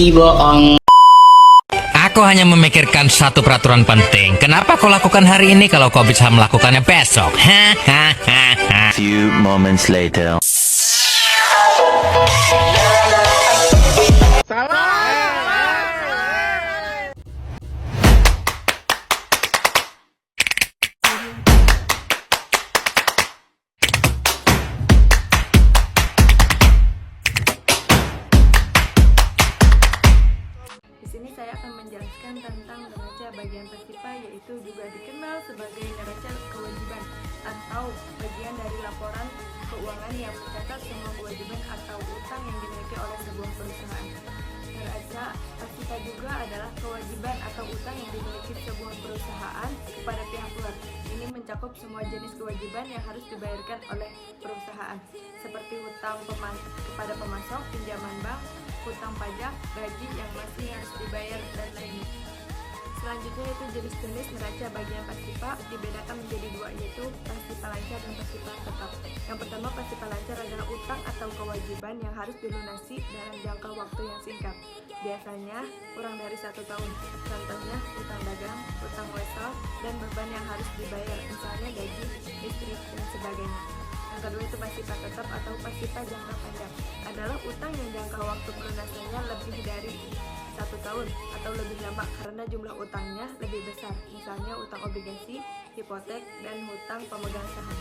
Ih, bohong. Aku hanya memikirkan satu peraturan penting. Kenapa kau lakukan hari ini kalau kau bisa melakukannya besok? Hahaha. Few moments later. Di sini saya akan menjelaskan tentang neraca bagian pasifa, yaitu juga dikenal sebagai neraca kewajiban atau bagian dari laporan keuangan yang mencatat semua kewajiban atau utang yang dimiliki oleh sebuah perusahaan. Neraca pasifa juga adalah kewajiban atau utang yang dimiliki sebuah perusahaan kepada pihak luar. Ini mencakup semua jenis kewajiban yang harus dibayarkan oleh perusahaan, seperti hutang kepada pemasok, pinjaman bank, hutang pajak, gaji yang masih harus dibayar, dan lainnya. Selanjutnya itu jenis-jenis neraca bagian pasifa dibedakan menjadi dua, yaitu pasifa lancar dan pasifa tetap. Yang pertama, pasifa lancar adalah utang atau kewajiban yang harus dilunasi dalam jangka waktu yang singkat, biasanya kurang dari 1 tahun. Contohnya utang dagang, utang wesel, dan beban yang harus dibayar, misalnya gaji, listrik, dan sebagainya. Yang kedua itu pasifa tetap atau pasifa jangka panjang, adalah utang yang jangka waktu pelunasannya lebih dari 1 tahun atau lebih lama karena jumlah utangnya lebih besar, misalnya utang obligasi, hipotek, dan hutang pemegang saham.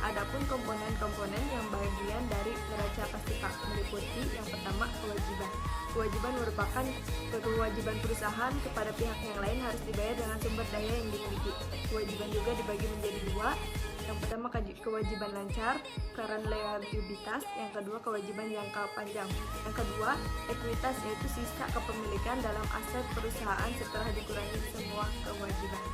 Adapun komponen-komponen yang bagian dari neraca pasifa meliputi yang pertama, kewajiban. Kewajiban merupakan kewajiban perusahaan kepada pihak yang lain harus dibayar dengan sumber daya yang dimiliki. Kewajiban juga dibagi menjadi dua. Yang pertama, kewajiban lancar, current liabilities. Yang kedua, kewajiban jangka panjang. Yang kedua, ekuitas, yaitu sisa kepemilikan dalam aset perusahaan setelah dikurangi semua kewajiban.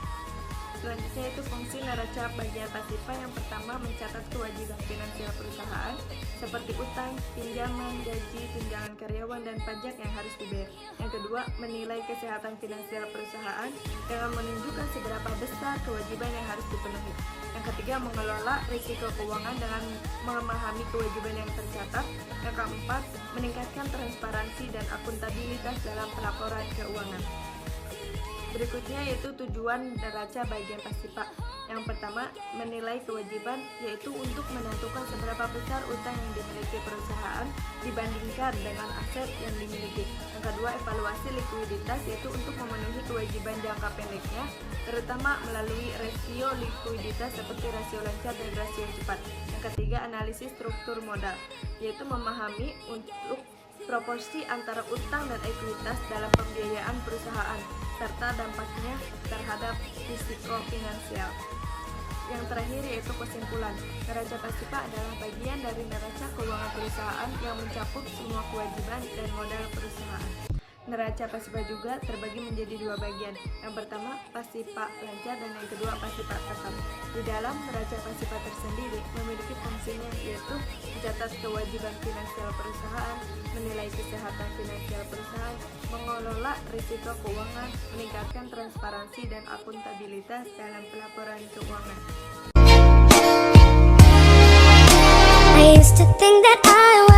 Selanjutnya itu fungsi neraca bagian pasifa. Yang pertama, mencatat kewajiban finansial perusahaan seperti utang, pinjaman, gaji, tunjangan karyawan, dan pajak yang harus dibayar. Yang kedua, menilai kesehatan finansial perusahaan dengan menunjukkan seberapa besar kewajiban yang harus dipenuhi. Yang ketiga, mengelola risiko keuangan dengan memahami kewajiban yang tercatat. Yang keempat, meningkatkan transparansi dan akuntabilitas dalam pelaporan keuangan. Berikutnya yaitu tujuan neraca bagian pasifa. Yang pertama, menilai kewajiban, yaitu untuk menentukan seberapa besar utang yang dimiliki perusahaan dibandingkan dengan aset yang dimiliki. Yang kedua, evaluasi likuiditas, yaitu untuk memenuhi kewajiban jangka pendeknya, terutama melalui rasio likuiditas seperti rasio lancar dan rasio cepat. Yang ketiga, analisis struktur modal, yaitu memahami untuk proporsi antara utang dan ekuitas dalam pembiayaan perusahaan, serta dampaknya terhadap risiko finansial. Yang terakhir yaitu kesimpulan. Neraca pasifa adalah bagian dari neraca keuangan perusahaan yang mencakup semua kewajiban dan modal perusahaan. Neraca pasifa juga terbagi menjadi dua bagian. Yang pertama, pasifa lancar, dan yang kedua, pasifa tetap. Di dalam neraca pasifa tersendiri memiliki fungsinya, yaitu mencatat kewajiban finansial perusahaan, menilai kesehatan finansial perusahaan, mengelola risiko keuangan, meningkatkan transparansi dan akuntabilitas dalam pelaporan keuangan. I used to think that I